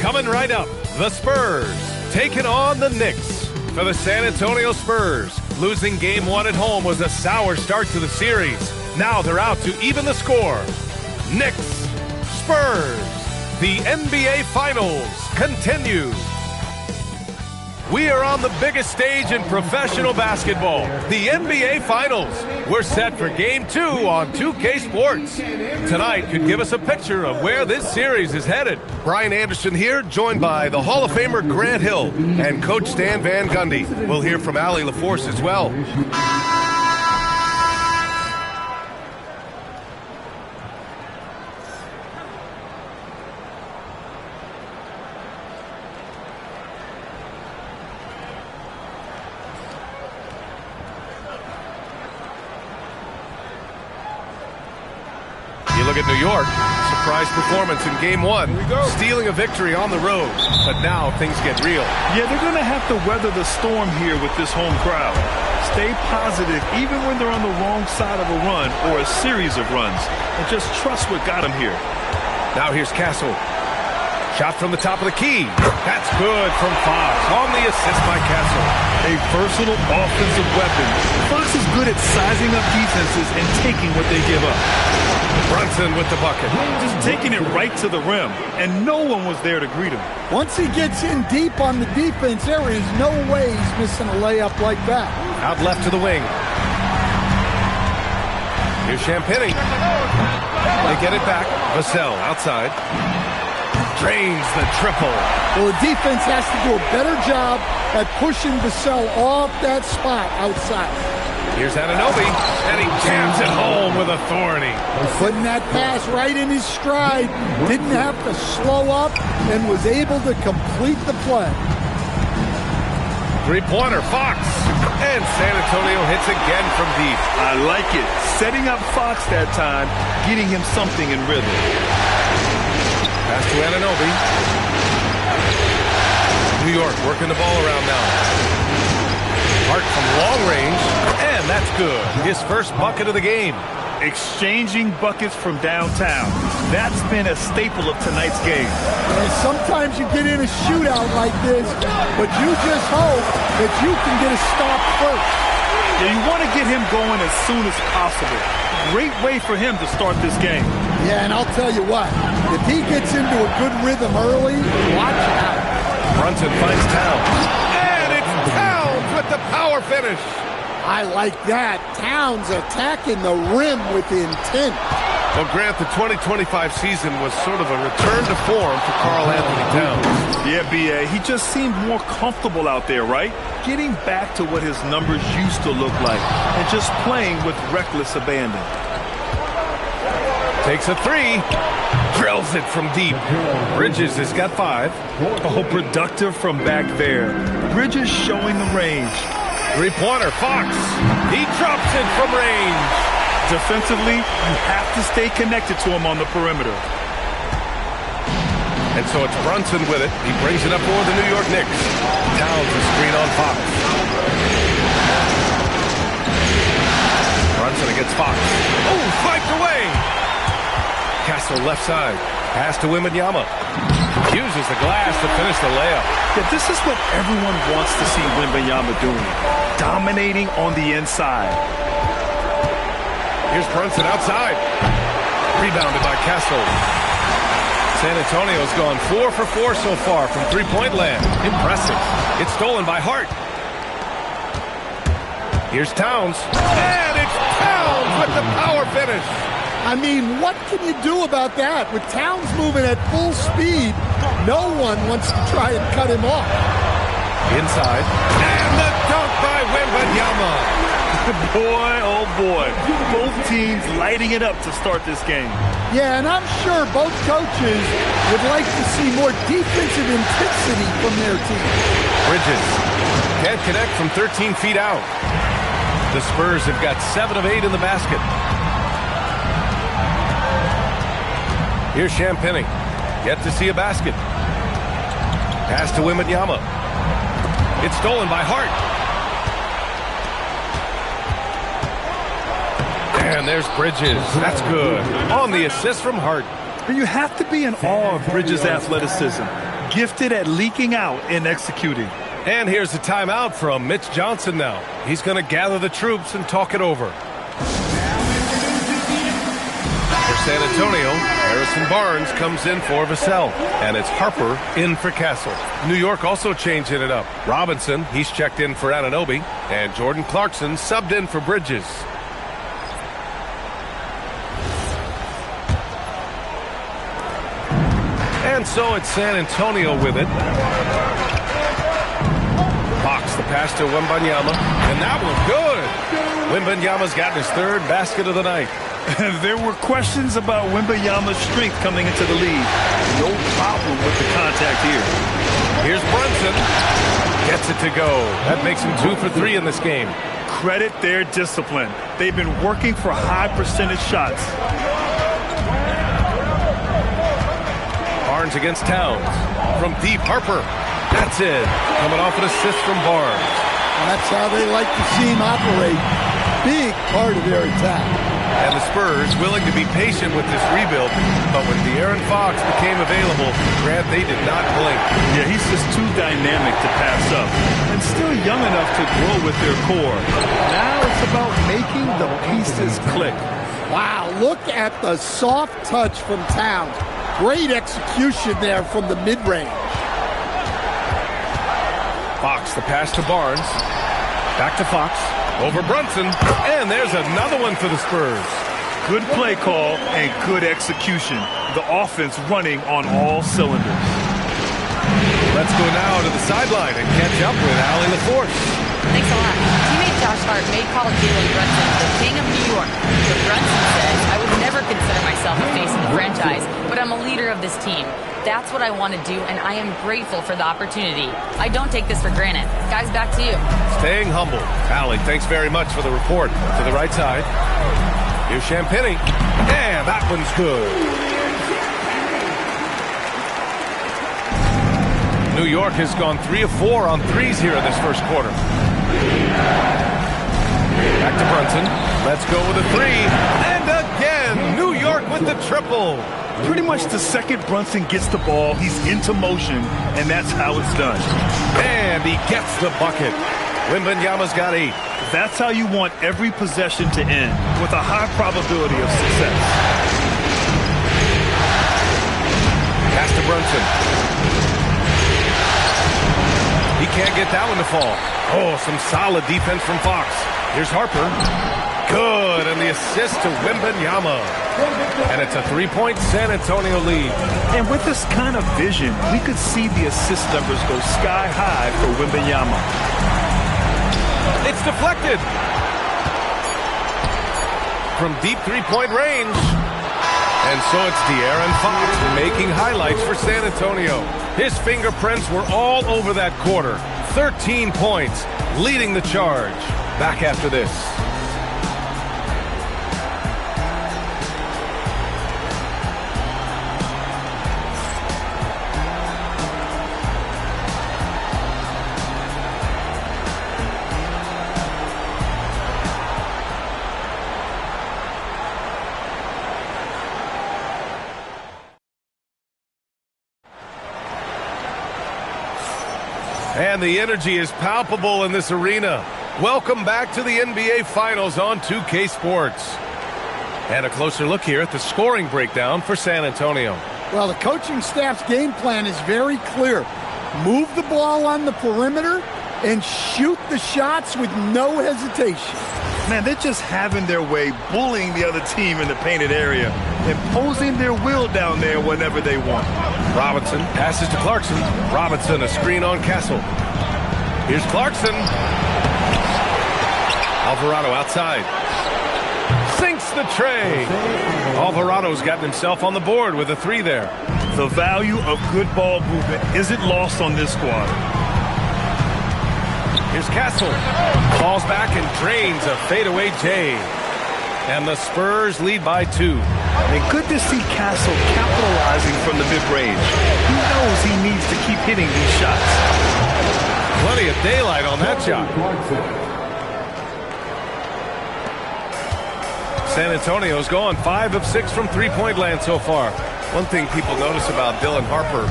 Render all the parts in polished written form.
Coming right up, the Spurs taking on the Knicks. For the San Antonio Spurs, losing Game 1 at home was a sour start to the series. Now they're out to even the score. Knicks, Spurs, the NBA Finals continue. We are on the biggest stage in professional basketball, the NBA Finals. We're set for Game 2 on 2K Sports. Tonight could give us a picture of where this series is headed. Brian Anderson here, joined by the Hall of Famer Grant Hill and Coach Stan Van Gundy. We'll hear from Allie LaForce as well. You look at New York, surprise performance in Game 1, stealing a victory on the road, but now things get real. Yeah, they're going to have to weather the storm here with this home crowd. Stay positive even when they're on the wrong side of a run or a series of runs, and just trust what got them here. Now here's Castle. Shot from the top of the key. That's good from Fox on the assist by Castle. A versatile offensive weapon. Fox is good at sizing up defenses and taking what they give up. Brunson with the bucket. Just taking it right to the rim, and no one was there to greet him. Once he gets in deep on the defense, there is no way he's missing a layup like that. Out left to the wing. Here's Champagny. They get it back. Vassell outside. Drains the triple. Well, the defense has to do a better job at pushing Vassell off that spot outside. Here's Anunoby, and he jams it home with authority. Putting that pass right in his stride. Didn't have to slow up and was able to complete the play. Three-pointer, Fox. And San Antonio hits again from deep. I like it. Setting up Fox that time, getting him something in rhythm. Pass to Anunoby. New York working the ball around now. Hart from long range, and that's good. His first bucket of the game. Exchanging buckets from downtown. That's been a staple of tonight's game. And sometimes you get in a shootout like this, but you just hope that you can get a stop first. Yeah, you want to get him going as soon as possible. Great way for him to start this game. Yeah, and I'll tell you what, if he gets into a good rhythm early, watch out. Brunson finds Towns. And it's Towns with the power finish. I like that. Towns attacking the rim with intent. Well, Grant, the 2025 season was sort of a return to form for Karl Anthony Towns. Yeah, B.A., he just seemed more comfortable out there, right? Getting back to what his numbers used to look like and just playing with reckless abandon. Takes a three. Drills it from deep. Bridges has got 5. Oh, productive from back there. Bridges showing the range. Three-pointer, Fox. He drops it from range. Defensively, you have to stay connected to him on the perimeter. And so it's Brunson with it. He brings it up for the New York Knicks. Towns a screen on Fox. Brunson against Fox. Oh, swiped away. Castle left side. Pass to Wembanyama. Uses the glass to finish the layup. Yeah, this is what everyone wants to see Wembanyama doing. Dominating on the inside. Here's Brunson outside. Rebounded by Castle. San Antonio's gone 4 for 4 so far from three-point land. Impressive. It's stolen by Hart. Here's Towns. And it's Towns with the power finish. I mean, what can you do about that? With Towns moving at full speed, no one wants to try and cut him off. Inside. And the dunk by Wembanyama. Boy, oh boy. Both teams lighting it up to start this game. Yeah, and I'm sure both coaches would like to see more defensive intensity from their team. Bridges can't connect from 13 feet out. The Spurs have got 7 of 8 in the basket. Here's Champagny. Yet to see a basket. Pass to Wembanyama. It's stolen by Hart. And there's Bridges. That's good. On the assist from Hart. And you have to be in awe of Bridges' athleticism. Gifted at leaking out and executing. And here's the timeout from Mitch Johnson now. He's going to gather the troops and talk it over. For San Antonio, Harrison Barnes comes in for Vassell. And it's Harper in for Castle. New York also changing it up. Robinson, he's checked in for Anunoby. And Jordan Clarkson subbed in for Bridges. And so it's San Antonio with it. Fox the pass to Wembanyama. And that was good. Wembanyama's gotten his third basket of the night. There were questions about Wembanyama's strength coming into the league. No problem with the contact here. Here's Brunson. Gets it to go. That makes him 2 for 3 in this game. Credit their discipline. They've been working for high percentage shots. Barnes against Towns. From deep, Harper. That's it. Coming off an assist from Barnes. That's how they like to see him operate. Big part of their attack. And the Spurs willing to be patient with this rebuild, but when De'Aaron Fox became available, Grant, they did not blink. Yeah, he's just too dynamic to pass up, and still young enough to grow with their core. Now it's about making the pieces click. Wow, look at the soft touch from Towns. Great execution there from the mid-range. Fox, the pass to Barnes. Back to Fox. Over Brunson, and there's another one for the Spurs. Good play call and good execution. The offense running on all cylinders. Let's go now to the sideline and catch up with Allie LaForce. Thanks a lot. Teammate Josh Hart may call Jalen Brunson the king of New York. But Brunson says, I would never consider myself a face of the franchise, but I'm a leader of this team. That's what I want to do, and I am grateful for the opportunity. I don't take this for granted. Guys, back to you. Staying humble. Allie, thanks very much for the report. To the right side. Here's Champagnie. And that one's good. New York has gone 3 of 4 on threes here in this first quarter. Back to Brunson. Let's go with a 3. And again, New York with the triple. Pretty much the second Brunson gets the ball, he's into motion, and that's how it's done. And he gets the bucket. Wembanyama's got 8. That's how you want every possession to end, with a high probability of success. Pass to Brunson. He can't get that one to fall. Oh, some solid defense from Fox. Here's Harper. Good, and the assist to Wembanyama. And it's a 3-point San Antonio lead. And with this kind of vision, we could see the assist numbers go sky high for Wembanyama. It's deflected. From deep 3-point range. And so it's De'Aaron Fox making highlights for San Antonio. His fingerprints were all over that quarter. 13 points, leading the charge. Back after this. And the energy is palpable in this arena. Welcome back to the NBA Finals on 2K Sports. And a closer look here at the scoring breakdown for San Antonio. Well, the coaching staff's game plan is very clear. Move the ball on the perimeter and shoot the shots with no hesitation. Man, they're just having their way, bullying the other team in the painted area, imposing their will down there whenever they want. Robinson passes to Clarkson. Robinson, a screen on Castle. Here's Clarkson. Alvarado outside. Sinks the tray. Alvarado's gotten himself on the board with a 3 there. The value of good ball movement isn't lost on this squad. Here's Castle. Falls back and drains a fadeaway J. And the Spurs lead by 2. And good to see Castle capitalizing from the mid-range. He knows he needs to keep hitting these shots. Plenty of daylight on that shot. San Antonio's gone 5 of 6 from three-point land so far. One thing people notice about Dylan Harper,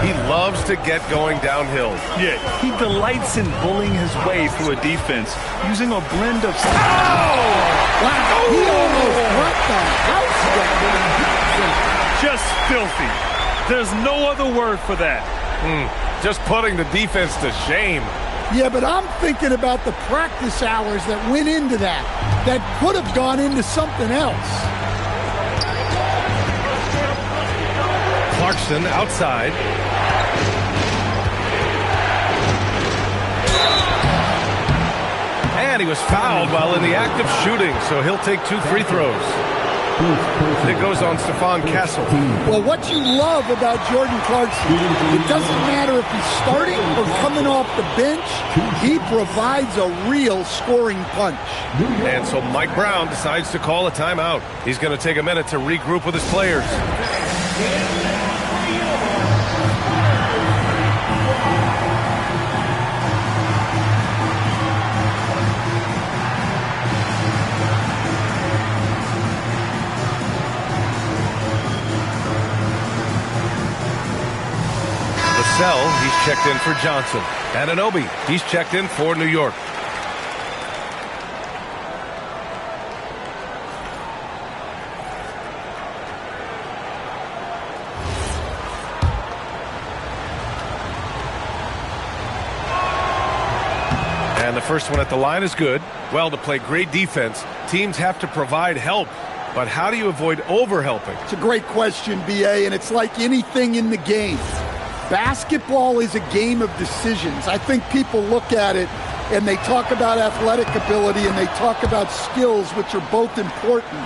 he loves to get going downhill. Yeah, he delights in bullying his way through a defense using a blend of... Oh! Wow, he almost brought the house down. Just filthy. There's no other word for that. Just putting the defense to shame. Yeah, but I'm thinking about the practice hours that went into that could have gone into something else. Clarkson outside. And he was fouled while in the act of shooting, so he'll take 2 free throws. It goes on Stephon Castle. Well, what you love about Jordan Clarkson, it doesn't matter if he's starting or coming off the bench, he provides a real scoring punch. And so Mike Brown decides to call a timeout. He's going to take a minute to regroup with his players. He's checked in for Johnson. Anunoby, he's checked in for New York. And the first one at the line is good. Well, to play great defense, teams have to provide help. But how do you avoid overhelping? It's a great question, B.A., and it's like anything in the game. Basketball is a game of decisions. I think people look at it and they talk about athletic ability and they talk about skills, which are both important.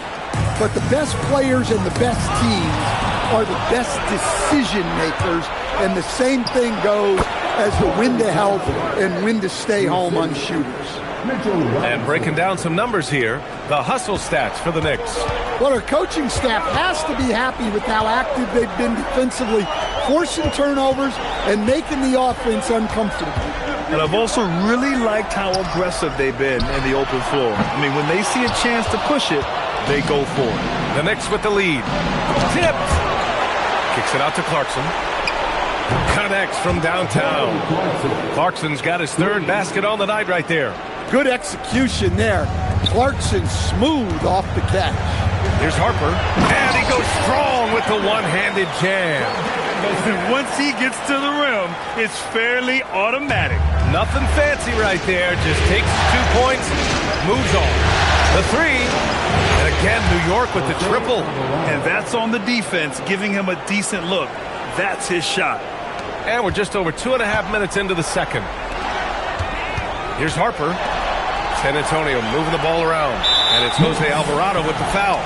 But the best players and the best teams are the best decision makers, and the same thing goes as to when to help and when to stay home on shooters. And breaking down some numbers here, the hustle stats for the Knicks. Well, our coaching staff has to be happy with how active they've been defensively, forcing turnovers and making the offense uncomfortable. And I've also really liked how aggressive they've been in the open floor. I mean, when they see a chance to push it, they go for it. The Knicks with the lead. Tipped. Kicks it out to Clarkson. Connects from downtown. Clarkson's got his third basket on the night right there. Good execution there. Clarkson smooth off the catch. Here's Harper. And he goes strong with the one-handed jam. And once he gets to the rim, it's fairly automatic. Nothing fancy right there. Just takes 2 points, moves on. The three. And again, New York with the triple. And that's on the defense, giving him a decent look. That's his shot. And we're just over 2.5 minutes into the second. Here's Harper. San Antonio moving the ball around. And it's Jose Alvarado with the foul.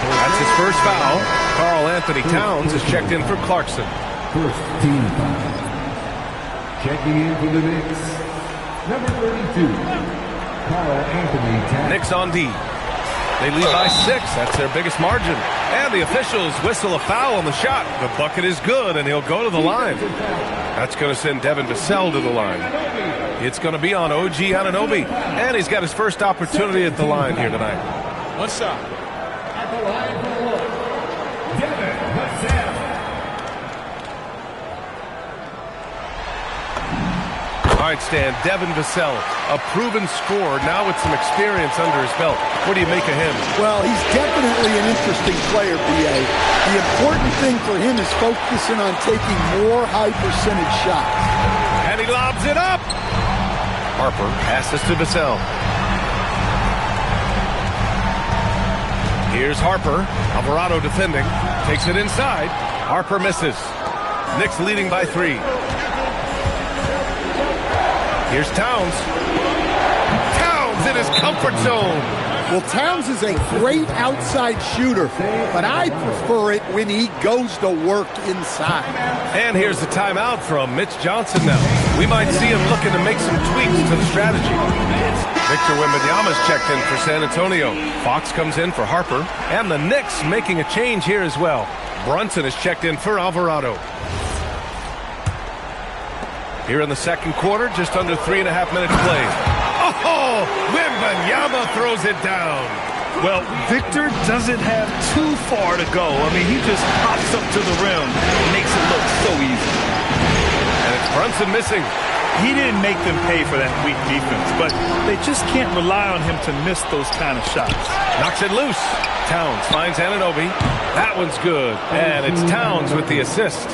That's his first foul. Karl Anthony Towns is checked in for Clarkson. First team foul. Checking in for the Knicks, number 32, Karl Anthony Towns. Knicks on D. They lead by 6. That's their biggest margin. And the officials whistle a foul on the shot. The bucket is good, and he'll go to the line. That's going to send Devin Vassell to the line. It's going to be on OG Anunoby. And he's got his first opportunity at the line here tonight. What's up? At the line for the look, Devin Vassell. All right, Stan, Devin Vassell, a proven scorer, now with some experience under his belt. What do you make of him? Well, he's definitely an interesting player, B.A. The important thing for him is focusing on taking more high-percentage shots. And he lobs it up. Harper passes to Vassell. Here's Harper. Alvarado defending. Takes it inside. Harper misses. Knicks leading by 3. Here's Towns. Towns in his comfort zone. Well, Towns is a great outside shooter, but I prefer it when he goes to work inside. And here's the timeout from Mitch Johnson now. We might see him looking to make some tweaks to the strategy. Victor Wembanyama's checked in for San Antonio. Fox comes in for Harper. And the Knicks making a change here as well. Brunson is checked in for Alvarado. Here in the second quarter, just under 3.5 minutes played. Oh, Wembanyama throws it down. Well, Victor doesn't have too far to go. I mean, he just pops up to the rim and makes it look so easy. And it's Brunson missing. He didn't make them pay for that weak defense, but they just can't rely on him to miss those kind of shots. Knocks it loose. Towns finds Anunoby. That one's good. And it's Towns with the assist.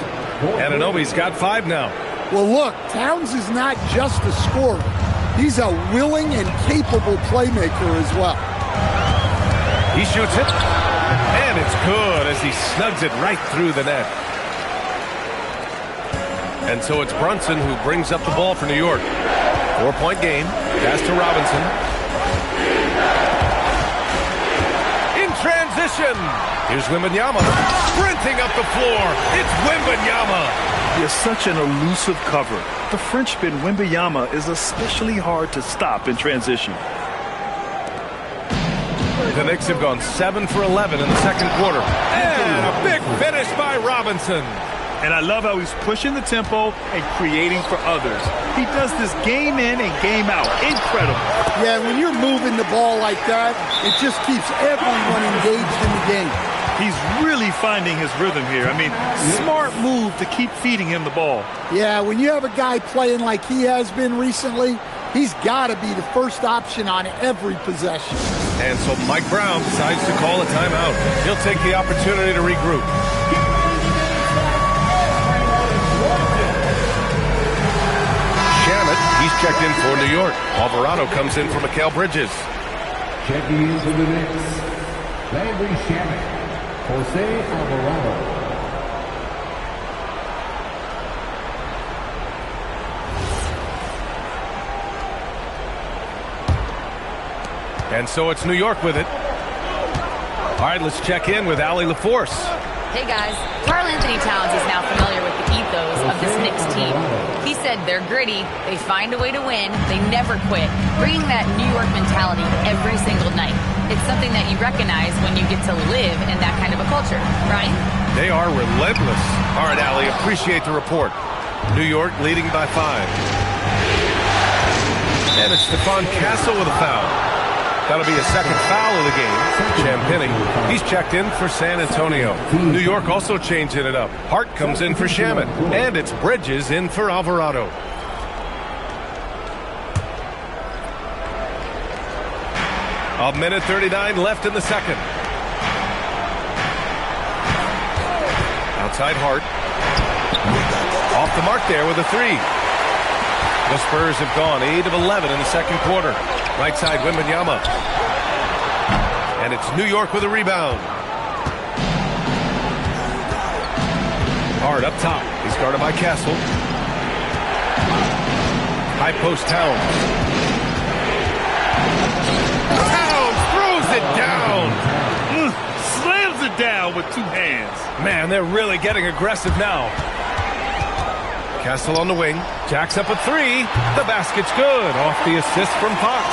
Anunoby's got 5 now. Well, look, Towns is not just a scorer. He's a willing and capable playmaker as well. He shoots it, and it's good as he snugs it right through the net. And so it's Brunson who brings up the ball for New York. 4-point game. Pass to Robinson. In transition. Here's Wembanyama sprinting up the floor. It's Wembanyama. He is such an elusive cover. The Frenchman Wembanyama is especially hard to stop in transition. The Knicks have gone 7 for 11 in the second quarter. And a big finish by Robinson. And I love how he's pushing the tempo and creating for others. He does this game in and game out. Incredible. Yeah, when you're moving the ball like that, it just keeps everyone engaged in the game. He's really finding his rhythm here. I mean, smart move to keep feeding him the ball. Yeah, when you have a guy playing like he has been recently, he's got to be the first option on every possession. And so Mike Brown decides to call a timeout. He'll take the opportunity to regroup. He's checked in for New York. Alvarado comes in for Mikal Bridges. Checking in for the Knicks, Landry Shamet, Jose Alvarado. And so it's New York with it. All right, let's check in with Allie LaForce. Hey guys, Karl Anthony Towns is now familiar with the ethos of this Knicks team. He said they're gritty, they find a way to win, they never quit, bringing that New York mentality every single night. It's something that you recognize when you get to live in that kind of a culture. Ryan? They are relentless. All right, Allie, appreciate the report. New York leading by 5. And it's Stephon Castle with a foul. That'll be a second foul of the game. Champagnie, he's checked in for San Antonio. New York also changing it up. Hart comes in for Shamet. And it's Bridges in for Alvarado. A minute 39 left in the second. Outside Hart. Off the mark there with a 3. The Spurs have gone 8 of 11 in the second quarter. Right side, Wembanyama. And it's New York with a rebound. Hart up top. He's guarded by Castle. High post Towns. Towns throws it down. Slams it down with 2 hands. Man, they're really getting aggressive now. Castle on the wing. Jacks up a 3. The basket's good. Off the assist from Fox.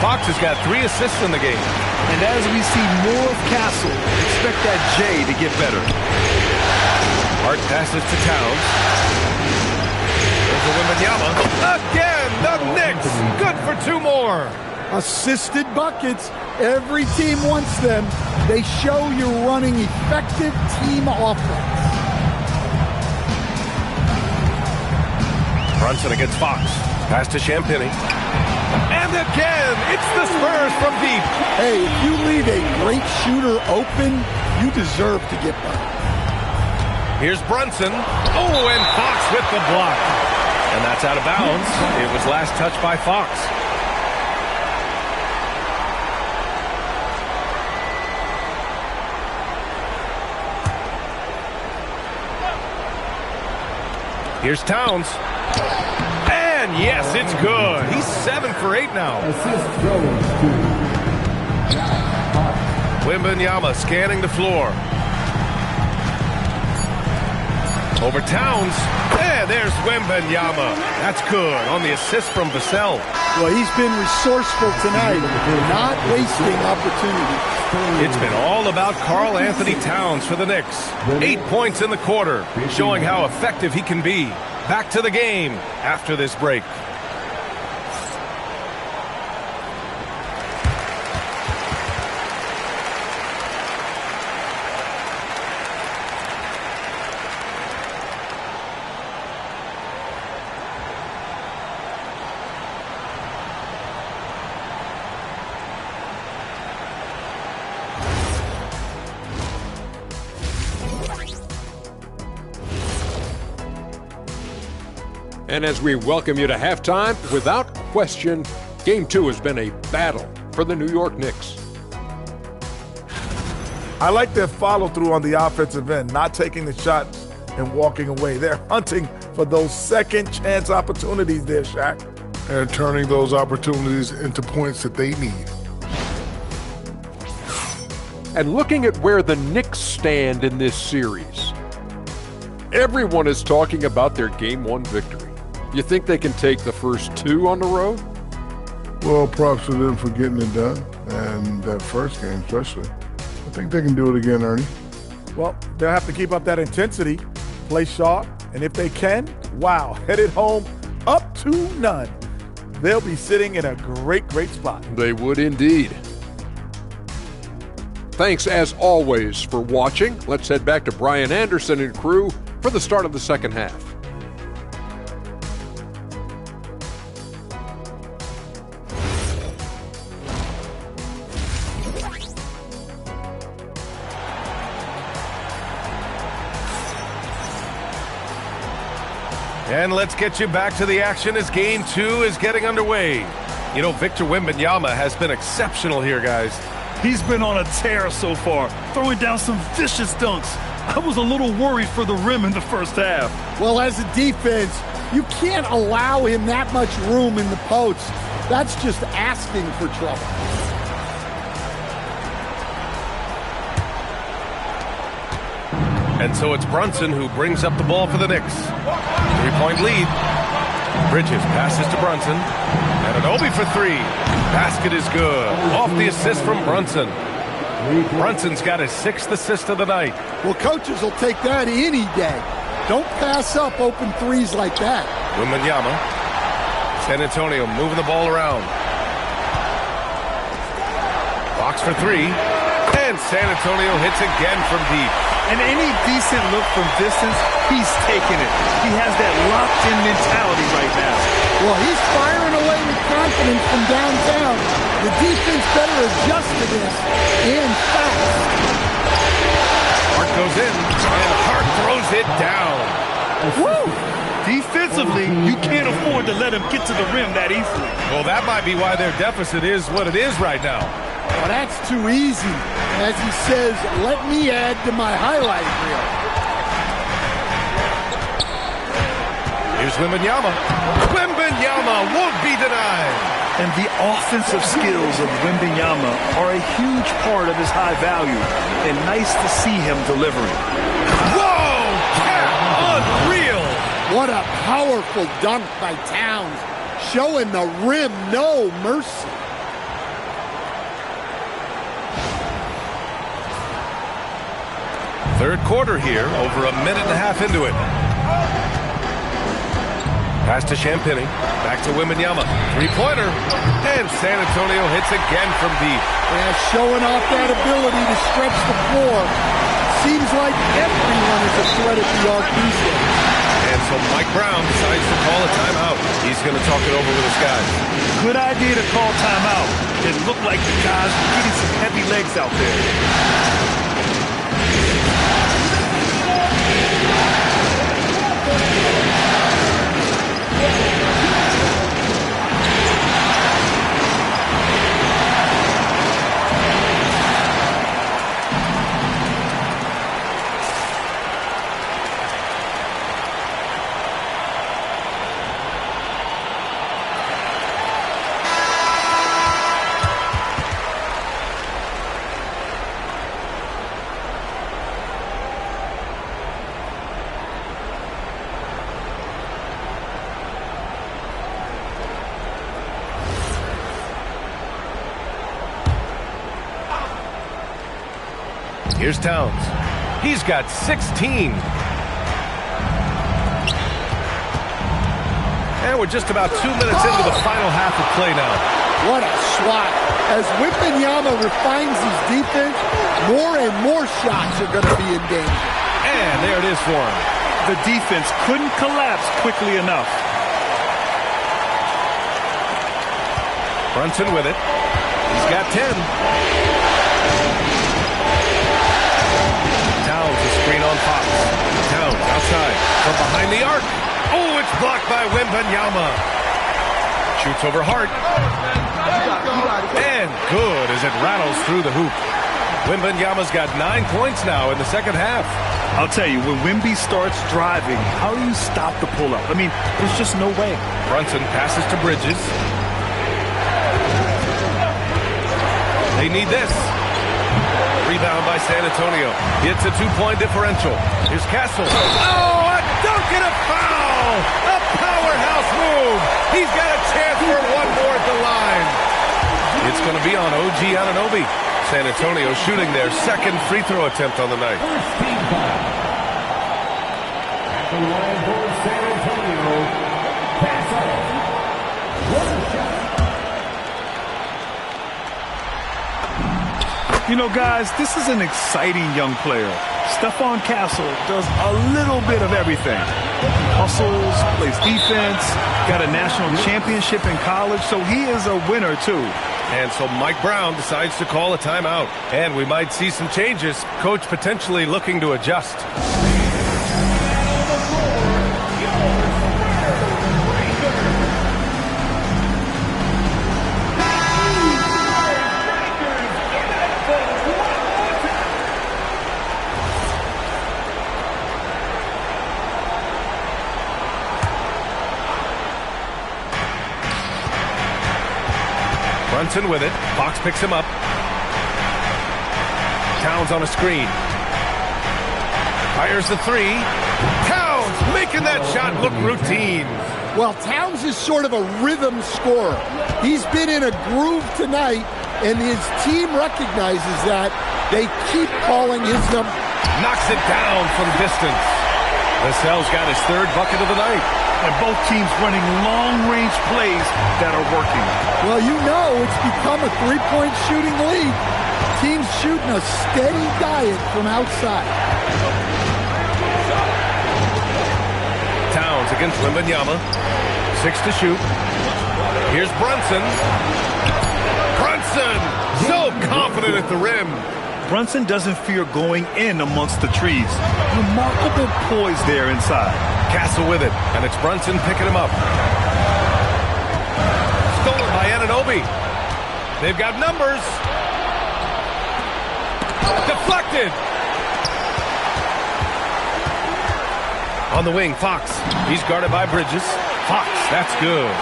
Fox has got 3 assists in the game. And as we see more of Castle, expect that J to get better. Hart passes to Towns. There's a Wembanyama. Again, the Knicks. Good for 2 more. Assisted buckets. Every team wants them. They show you're running effective team offense. Brunson against Fox. Pass to Champagnie. And again, it's the Spurs from deep. Hey, if you leave a great shooter open, you deserve to get by. Here's Brunson. Oh, and Fox with the block. And that's out of bounds. It was last touched by Fox. Here's Towns. And yes, it's good. He's 7 for 8 now. Assist throws to Wembanyama scanning the floor. Over Towns. And there's Wembanyama. That's good on the assist from Vassell. Well, he's been resourceful tonight, not wasting opportunities. It's been all about Karl Anthony Towns for the Knicks. 8 points in the quarter, showing how effective he can be. Back to the game after this break. And as we welcome you to halftime, without question, Game 2 has been a battle for the New York Knicks. I like their follow-through on the offensive end, not taking the shots and walking away. They're hunting for those second-chance opportunities there, Shaq. And turning those opportunities into points that they need. And looking at where the Knicks stand in this series, everyone is talking about their Game 1 victory. You think they can take the first 2 on the road? Well, props to them for getting it done, and that first game especially. I think they can do it again, Ernie. Well, they'll have to keep up that intensity, play sharp, and if they can, wow, headed home up to none. They'll be sitting in a great, great spot. They would indeed. Thanks, as always, for watching. Let's head back to Brian Anderson and crew for the start of the second half. And let's get you back to the action as Game 2 is getting underway. You know, Victor Wembanyama has been exceptional here, guys. He's been on a tear so far, throwing down some vicious dunks. I was a little worried for the rim in the first half. Well, as a defense, you can't allow him that much room in the post. That's just asking for trouble. And so it's Brunson who brings up the ball for the Knicks. 3-point lead. Bridges passes to Brunson. And an Obi for 3. Basket is good. Off the assist from Brunson. Brunson's got his 6th assist of the night. Well, coaches will take that any day. Don't pass up open threes like that. Wembanyama. San Antonio moving the ball around. Box for 3. And San Antonio hits again from deep. And any decent look from distance, he's taking it. He has that locked-in mentality right now. Well, he's firing away with confidence from downtown. The defense better adjust to this and fast. Hart goes in, and Hart throws it down. Woo! Defensively, you can't afford to let him get to the rim that easily. Well, that might be why their deficit is what it is right now. Well, that's too easy. As he says, let me add to my highlight reel. Here's Wembanyama. Wembanyama won't be denied. And the offensive skills of Wembanyama are a huge part of his high value. And nice to see him delivering. Whoa! Unreal! What a powerful dunk by Towns. Showing the rim no mercy. Third quarter here, over a minute and a half into it. Pass to Champagny, back to Wembanyama. 3-pointer, and San Antonio hits again from deep. Yeah, showing off that ability to stretch the floor. Seems like everyone is a threat at the arc these days. And so Mike Brown decides to call a timeout. He's going to talk it over with his guys. Good idea to call timeout. It looked like the guys were getting some heavy legs out there. Here's Towns. He's got 16. And we're just about 2 minutes into the final half of play now. What a swat. As Wembanyama refines his defense, more and more shots are going to be in danger. And there it is for him. The defense couldn't collapse quickly enough. Brunson with it. He's got 10. Towns, a screen on Fox. Towns outside from behind the arc. Oh, it's blocked by by Wembanyama. Shoots over Hart. And good as it rattles through the hoop. Wembanyama's got 9 points now in the second half. I'll tell you, when Wemby starts driving, how do you stop the pull-up? I mean, there's just no way. Brunson passes to Bridges. They need this. Rebound by San Antonio. It's a 2-point differential. Here's Castle. Oh, a dunk and a foul! A powerhouse move. He's got a chance for one more at the line. It's going to be on OG Anunoby. San Antonio shooting their second free throw attempt on the night. First team foul. At the line for San Antonio, Castle. One shot. You know, guys, this is an exciting young player. Stephon Castle does a little bit of everything. Hustles, plays defense, got a national championship in college, so he is a winner, too. And so Mike Brown decides to call a timeout. And we might see some changes. Coach potentially looking to adjust. Brunson with it. Fox picks him up. Towns on a screen. Fires the three. Towns making that shot look routine. Well, Towns is sort of a rhythm scorer. He's been in a groove tonight, and his team recognizes that. They keep calling his number. Knocks it down from distance. Lascelles got his third bucket of the night. And both teams running long-range plays that are working. Well, you know it's become a three-point shooting league. Teams shooting a steady diet from outside. Towns against Wembanyama. 6 to shoot. Here's Brunson. Brunson! So confident at the rim. Brunson doesn't fear going in amongst the trees. Remarkable poise there inside. Castle with it, and it's Brunson picking him up. Stolen by Anunoby. They've got numbers. Deflected. On the wing, Fox. He's guarded by Bridges. Fox, that's good.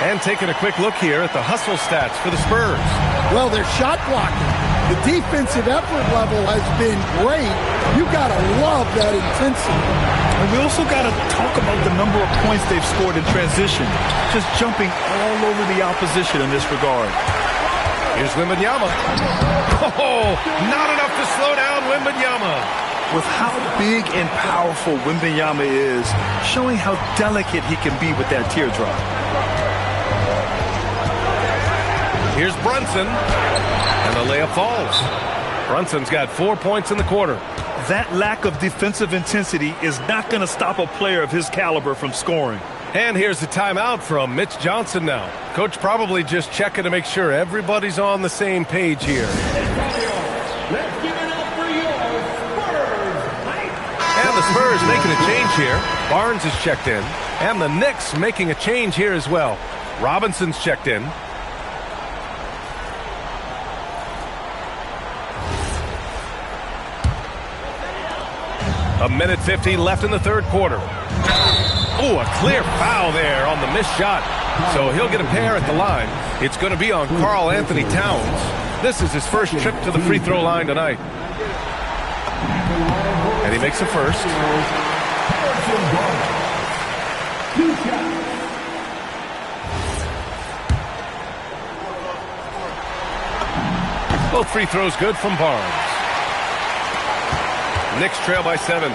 And taking a quick look here at the hustle stats for the Spurs. Well, they're shot blocking. The defensive effort level has been great. You got to love that intensity. And we also got to talk about the number of points they've scored in transition. Just jumping all over the opposition in this regard. Here's Wembanyama. Oh, not enough to slow down Wembanyama. With how big and powerful Wembanyama is, showing how delicate he can be with that teardrop. Here's Brunson. And the layup falls. Brunson's got 4 points in the quarter. That lack of defensive intensity is not going to stop a player of his caliber from scoring. And here's the timeout from Mitch Johnson now. Coach probably just checking to make sure everybody's on the same page here. Let's give it up for your Spurs. And the Spurs making a change here. Barnes is checked in. And the Knicks making a change here as well. Robinson's checked in. A minute 50 left in the third quarter. Oh, a clear foul there on the missed shot. So he'll get a pair at the line. It's going to be on Karl Anthony Towns. This is his first trip to the free throw line tonight. And he makes the first. Both free throws good from Barnes. Knicks trail by 7.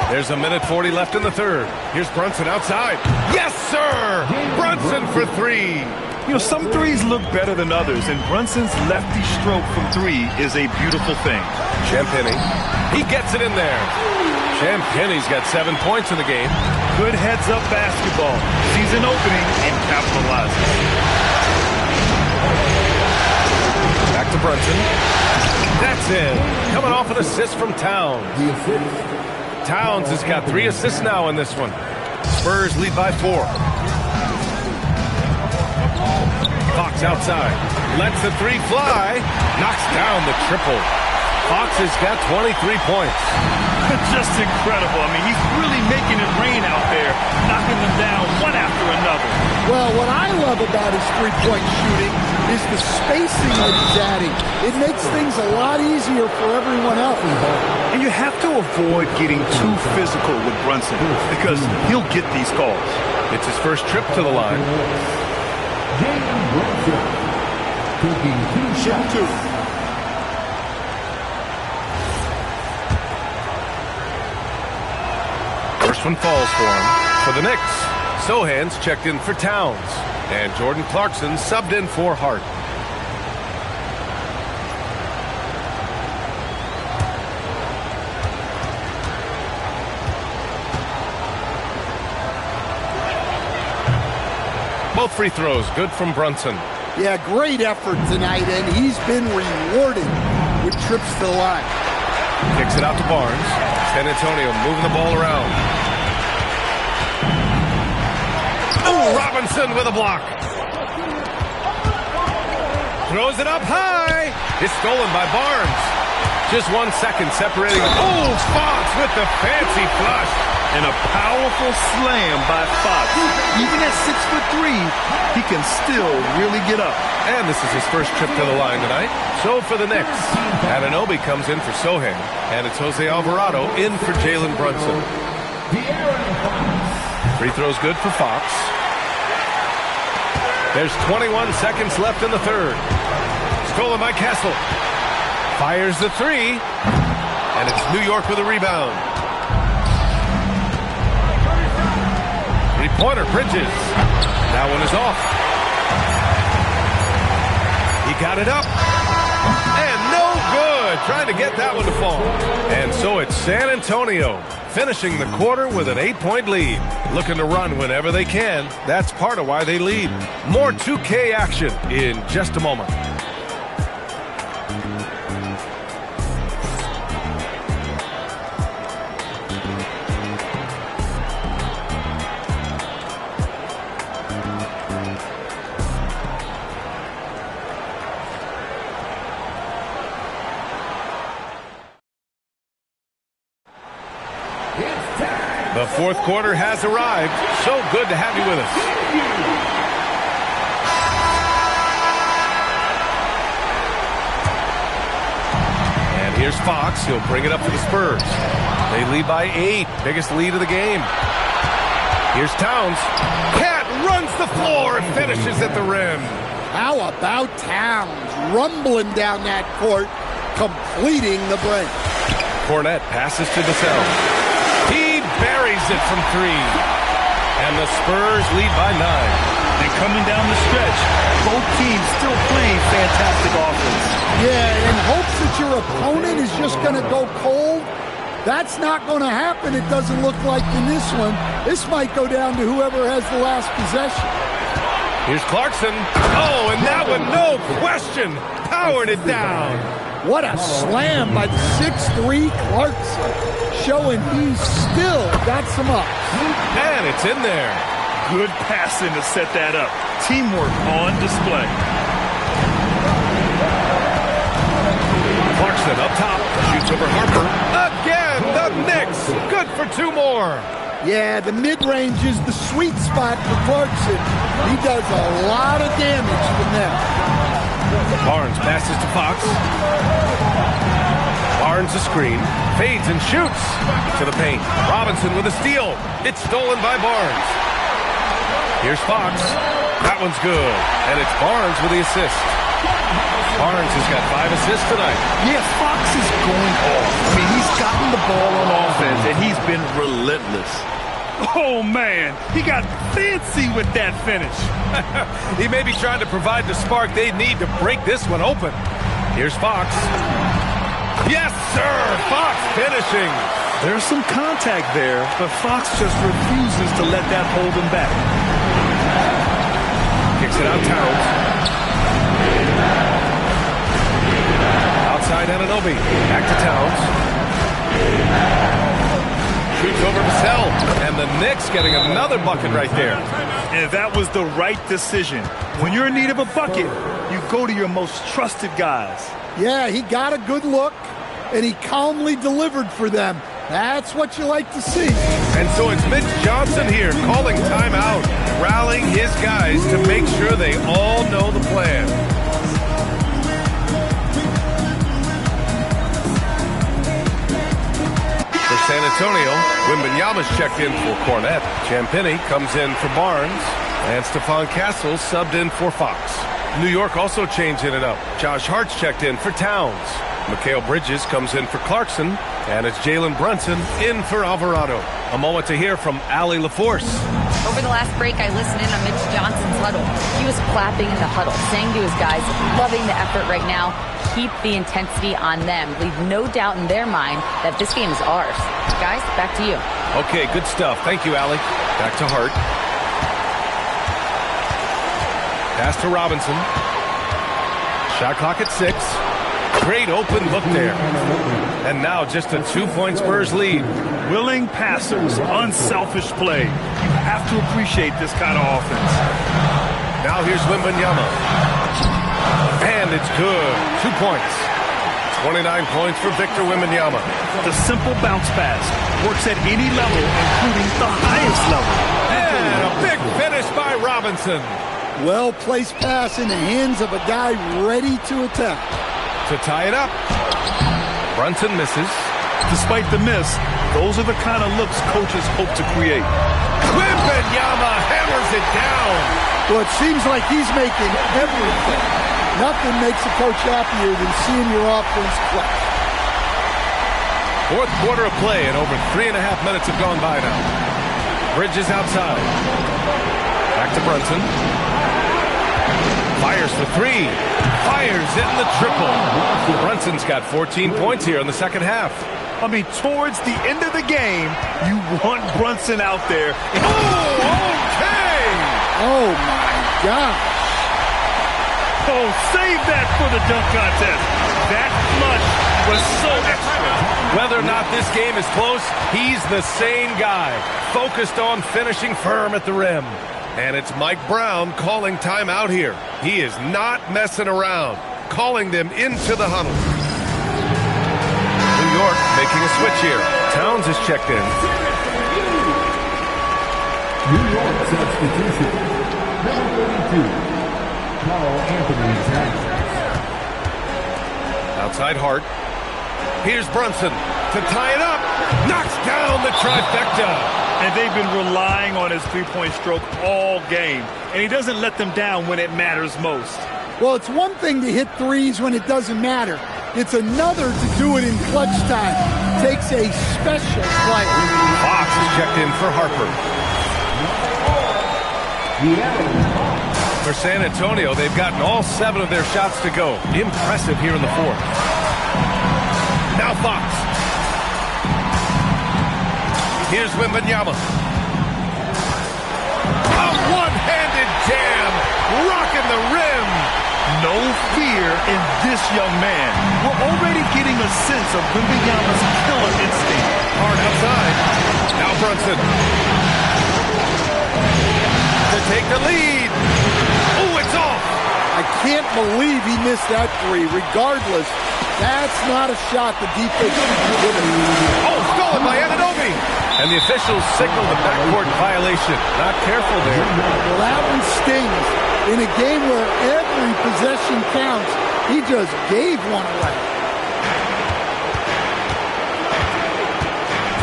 There's a minute 40 left in the third. Here's Brunson outside. Yes, sir! Brunson for 3. You know, some threes look better than others, and Brunson's lefty stroke from 3 is a beautiful thing. Champagny. He gets it in there. Champagny's got 7 points in the game. Good heads-up basketball. Sees an opening and capitalizes. Back to Brunson. That's it. Coming off an assist from Towns. Towns has got 3 assists now in this one. Spurs lead by 4. Fox outside. Lets the 3 fly. Knocks down the triple. Fox has got 23 points. Just incredible. I mean, he's really making it rain out there, knocking them down one after another. Well, what I love about his three-point shooting is the spacing that he's adding. It makes things a lot easier for everyone else. And you have to avoid getting too physical with Brunson because he'll get these calls. It's his first trip to the line. Jalen Brunson, taking 2 shots. First one falls for him. For the Knicks, Sohan's checked in for Towns. And Jordan Clarkson subbed in for Hart. Both free throws good from Brunson. Yeah, great effort tonight, and he's been rewarded with trips to the line. Kicks it out to Barnes. San Antonio moving the ball around. Oh, Robinson with a block. Throws it up high. It's stolen by Barnes. Just 1 second separating. Oh, Fox with the fancy flush. And a powerful slam by Fox. Even at 6'3", he can still really get up. And this is his first trip to the line tonight. So for the Knicks, Anunoby comes in for Sohan. And it's Jose Alvarado in for Jalen Brunson. Free throw's good for Fox. There's 21 seconds left in the third. Stolen by Castle. Fires the 3. And it's New York with a rebound. Three-pointer, Bridges. That one is off. He got it up. And no good. Trying to get that one to fall. And so it's San Antonio finishing the quarter with an 8-point lead. Looking to run whenever they can. That's part of why they lead. More 2K action in just a moment. The fourth quarter has arrived. So good to have you with us. And here's Fox. He'll bring it up for the Spurs. They lead by 8. Biggest lead of the game. Here's Towns. Cat runs the floor and finishes at the rim. How about Towns rumbling down that court, completing the break. Cornette passes to Vassell. He buries it from 3. And the Spurs lead by 9. And coming down the stretch, both teams still playing fantastic offense. Yeah, in hopes that your opponent is just going to go cold. That's not going to happen, it doesn't look like in this one. This might go down to whoever has the last possession. Here's Clarkson. Oh, and that one, no question, powered it down. What a slam by the 6'3" Clarkson, showing he's still got some ups. And it's in there. Good passing to set that up. Teamwork on display. Clarkson up top, shoots over Harper. Again, the Knicks, good for 2 more. Yeah, the mid-range is the sweet spot for Clarkson. He does a lot of damage from there. Barnes passes to Fox. Barnes a screen, fades and shoots to the paint. Robinson with a steal. It's stolen by Barnes. Here's Fox. That one's good. And it's Barnes with the assist. Barnes has got 5 assists tonight. Yeah, Fox is going off. I mean, he's gotten the ball on offense, and he's been relentless. Oh, man, he got fancy with that finish. He may be trying to provide the spark they need to break this one open. Here's Fox. Yes, sir! Fox finishing. There's some contact there, but Fox just refuses to let that hold him back. Kicks it out Towns. Outside Anunoby. Back to Towns. It's over Vassell. And the Knicks getting another bucket right there. And that was the right decision. When you're in need of a bucket, you go to your most trusted guys. Yeah, he got a good look, and he calmly delivered for them. That's what you like to see. And so it's Mitch Johnson here calling timeout, rallying his guys to make sure they all know the plan. For San Antonio, Wembanyama's checked in for Cornette. Champagnie comes in for Barnes. And Stephon Castle subbed in for Fox. New York also changing it up. Josh Hart's checked in for Towns. Mikal Bridges comes in for Clarkson. And it's Jalen Brunson in for Alvarado. A moment to hear from Allie LaForce. Over the last break, I listened in on Mitch Johnson's huddle. He was clapping in the huddle, saying to his guys, loving the effort right now. Keep the intensity on them. Leave no doubt in their mind that this game is ours. Guys, back to you. Okay, good stuff. Thank you, Allie. Back to Hart. Pass to Robinson. Shot clock at 6. Great open look there. And now just a 2-point Spurs lead. Willing passers, unselfish play. You have to appreciate this kind of offense. Now here's Wembanyama. And it's good. 2 points. 29 points for Victor Wembanyama. The simple bounce pass works at any level, including the highest level. And a big finish by Robinson. Well-placed pass in the hands of a guy ready to attack. To tie it up. Brunson misses. Despite the miss, those are the kind of looks coaches hope to create. Wembanyama hammers it down. Well, it seems like he's making everything. Nothing makes a coach happier than seeing your offense clutch. Fourth quarter of play, and over 3.5 minutes have gone by now. Bridges outside. Back to Brunson. Fires for 3. Fires in the triple. Brunson's got 14 points here in the second half. I mean, towards the end of the game, you want Brunson out there. Oh, okay! Oh, my gosh. Oh, save that for the dunk contest. That flush was so extra. Whether or not this game is close, he's the same guy, focused on finishing firm at the rim. And it's Mike Brown calling timeout here. He is not messing around, calling them into the huddle. New York making a switch here. Towns is checked in. New York substitution. Number 32, Carl Anthony Towns. Outside Hart. Here's Brunson to tie it up. Knocks down the trifecta. And they've been relying on his three-point stroke all game. And he doesn't let them down when it matters most. Well, it's one thing to hit threes when it doesn't matter. It's another to do it in clutch time. Takes a special player. Fox is checked in for Harper. For San Antonio, they've gotten all 7 of their shots to go. Impressive here in the fourth. Now Fox. Here's Wembanyama. A one-handed jam, rocking the rim. No fear in this young man. We're already getting a sense of Wembanyama's killer instinct. Hard outside. Now Brunson. To take the lead. Oh, it's off. I can't believe he missed that 3. Regardless, that's not a shot the defense should be giving. Oh, stolen by Anunoby. And the officials signal the backcourt violation. Not careful there. Well, that one stings. In a game where every possession counts, he just gave one away.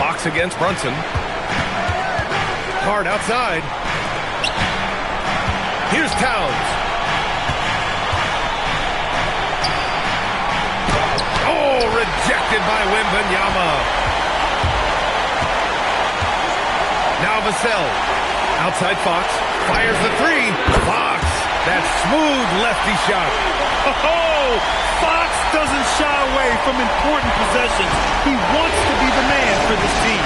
Fox against Brunson. Hard outside. Here's Towns. Oh, rejected by Wembanyama. Now Vassell. Outside Fox. Fires the 3. Fox. That smooth lefty shot. Oh, Fox doesn't shy away from important possessions. He wants to be the man for this team.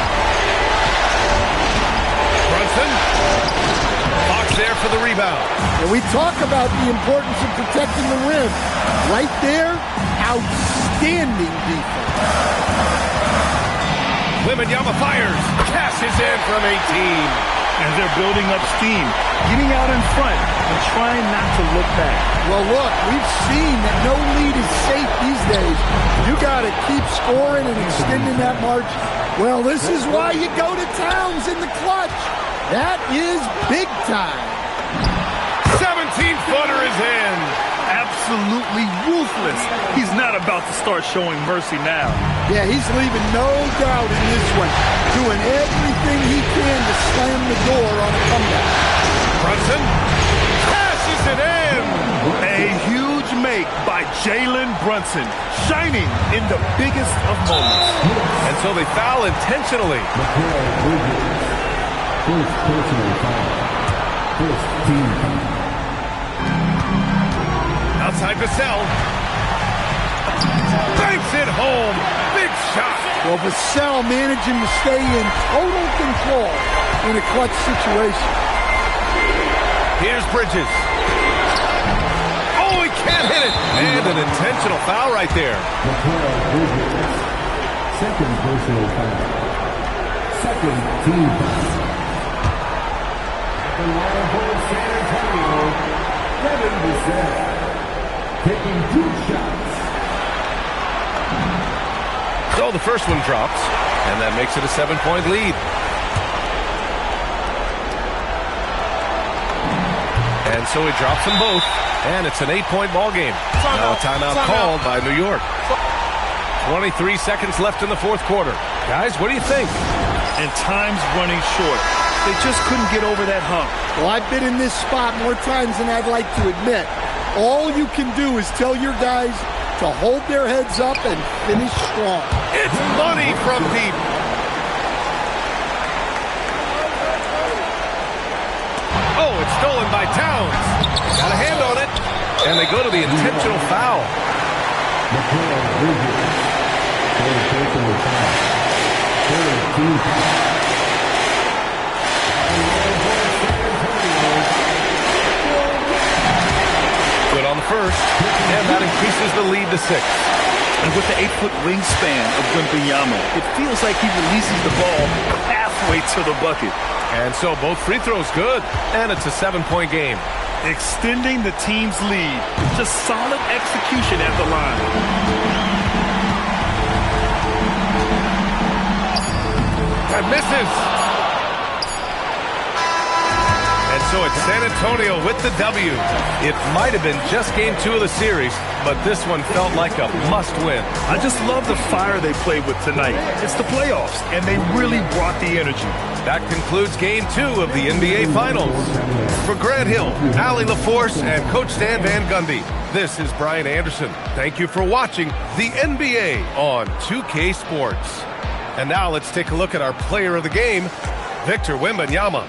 Brunson. Fox there for the rebound. And we talk about the importance of protecting the rim. Right there, outstanding defense. Wembanyama fires. Cashes in from 18. And they're building up steam, getting out in front and trying not to look back. Well, look, we've seen that no lead is safe these days. You got to keep scoring and extending that margin. Well, this is why you go to Towns in the clutch. That is big time. 17-footer is in. Absolutely ruthless. He's not about to start showing mercy now. Yeah, he's leaving no doubt in this one. Doing everything he can to slam the door on a comeback. Brunson passes it in. A huge make by Jalen Brunson, shining in the biggest of moments. And so they foul intentionally. First personal foul. First team foul. Outside Vassell. Banks it home. Big shot. Well, Vassell managing to stay in total control in a clutch situation. Here's Bridges. Oh, he can't hit it. And an intentional foul right there. Second personal foul. Second team foul. The line for San Antonio, Devin Vassell. Taking 2 shots. So the first one drops, and that makes it a 7-point lead. And so he drops them both, and it's an 8-point ball game. Now a timeout called by New York. 23 seconds left in the fourth quarter. Guys, what do you think? And time's running short. They just couldn't get over that hump. Well, I've been in this spot more times than I'd like to admit. All you can do is tell your guys to hold their heads up and finish strong. It's money from deep. Oh, it's stolen by Towns. Got a hand on it. And they go to the intentional foul. Good on the first, and that increases the lead to 6. And with the 8-foot wingspan of Wembanyama, it feels like he releases the ball halfway to the bucket. And so both free throws good, and it's a 7-point game. Extending the team's lead. Just solid execution at the line. And misses. And so it's San Antonio with the W. It might have been just game 2 of the series, but this one felt like a must-win. I just love the fire they played with tonight. It's the playoffs, and they really brought the energy. That concludes game 2 of the NBA Finals. For Grant Hill, Allie LaForce, and Coach Stan Van Gundy, this is Brian Anderson. Thank you for watching the NBA on 2K Sports. And now let's take a look at our player of the game, Victor Wembanyama.